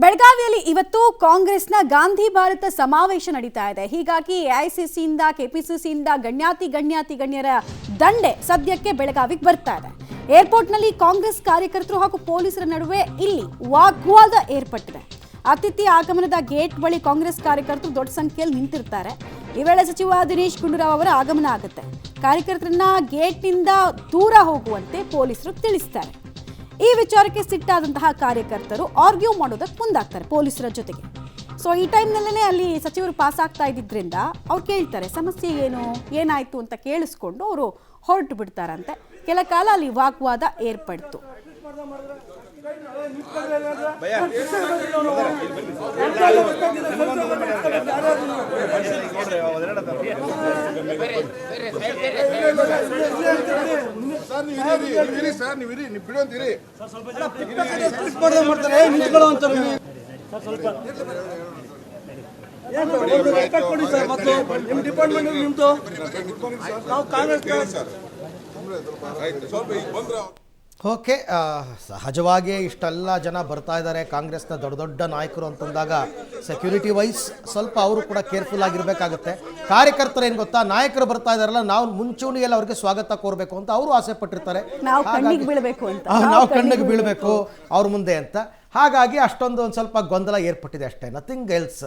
ಬೆಳಗಾವಿಯಲ್ಲಿ ಇವತ್ತು ಕಾಂಗ್ರೆಸ್ನ ಗಾಂಧಿ ಭಾರತ ಸಮಾವೇಶ ನಡೀತಾ ಇದೆ. ಹೀಗಾಗಿ ಎಐಸಿಸಿಯಿಂದ ಕೆಪಿಸಿಸಿಯಿಂದ ಗಣ್ಯರ ದಂಡೆ ಸದ್ಯಕ್ಕೆ ಬೆಳಗಾವಿಗೆ ಬರ್ತಾ ಇದೆ. ಏರ್ಪೋರ್ಟ್ನಲ್ಲಿ ಕಾಂಗ್ರೆಸ್ ಕಾರ್ಯಕರ್ತರು ಹಾಗೂ ಪೊಲೀಸರ ನಡುವೆ ಇಲ್ಲಿ ವಾಗ್ವಾದ ಏರ್ಪಟ್ಟಿದೆ. ಅತಿಥಿ ಆಗಮನದ ಗೇಟ್ ಬಳಿ ಕಾಂಗ್ರೆಸ್ ಕಾರ್ಯಕರ್ತರು ದೊಡ್ಡ ಸಂಖ್ಯೆಯಲ್ಲಿ ನಿಂತಿರ್ತಾರೆ. ಈ ವೇಳೆ ಸಚಿವ ದಿನೇಶ್ ಗುಂಡೂರಾವ್ ಅವರ ಆಗಮನ ಆಗುತ್ತೆ. ಕಾರ್ಯಕರ್ತರನ್ನ ಗೇಟ್ನಿಂದ ದೂರ ಹೋಗುವಂತೆ ಪೊಲೀಸರು ತಿಳಿಸ್ತಾರೆ. ಈ ವಿಚಾರಕ್ಕೆ ಸಿಟ್ಟಾದಂತಹ ಕಾರ್ಯಕರ್ತರು ಆರ್ಗ್ಯೂ ಮಾಡೋದಕ್ಕೆ ಮುಂದಾಗ್ತಾರೆ ಪೊಲೀಸರ ಜೊತೆಗೆ. ಸೊ ಈ ಟೈಮ್ನಲ್ಲೇ ಅಲ್ಲಿ ಸಚಿವರು ಪಾಸ್ ಆಗ್ತಾ ಇದ್ದಿದ್ರಿಂದ ಅವ್ರು ಕೇಳ್ತಾರೆ ಸಮಸ್ಯೆ ಏನಾಯ್ತು ಅಂತ ಕೇಳಿಸ್ಕೊಂಡು ಅವರು ಹೊರಟು ಬಿಡ್ತಾರಂತೆ. ಕೆಲ ಕಾಲ ಅಲ್ಲಿ ವಾಗ್ವಾದ ಏರ್ಪಡ್ತು. ಓಕೆ, ಸಹಜವಾಗಿ ಇಷ್ಟೆಲ್ಲ ಜನ ಬರ್ತಾ ಇದ್ದಾರೆ, ಕಾಂಗ್ರೆಸ್ನ ದೊಡ್ಡ ದೊಡ್ಡ ನಾಯಕರು ಅಂತಂದಾಗ ಸೆಕ್ಯೂರಿಟಿ ವೈಸ್ ಸ್ವಲ್ಪ ಅವರು ಕೂಡ ಕೇರ್ಫುಲ್ ಆಗಿರಬೇಕಾಗುತ್ತೆ. ಕಾರ್ಯಕರ್ತರು ಏನು ಗೊತ್ತಾ, ನಾಯಕರು ಬರ್ತಾ ಇದಾರಲ್ಲ, ನಾವು ಮುಂಚೂಣಿಯಲ್ಲಿ ಅವ್ರಿಗೆ ಸ್ವಾಗತ ಕೋರಬೇಕು ಅಂತ ಅವರು ಆಸೆ ಪಟ್ಟಿರ್ತಾರೆ. ನಾವು ಕಣ್ಣಿಗೆ ಬೀಳಬೇಕು ಅವ್ರ ಮುಂದೆ ಅಂತ. ಹಾಗಾಗಿ ಅಷ್ಟೊಂದು ಒಂದು ಸ್ವಲ್ಪ ಗೊಂದಲ ಏರ್ಪಟ್ಟಿದೆ ಅಷ್ಟೇ, ನಥಿಂಗ್ ಎಲ್ಸ್.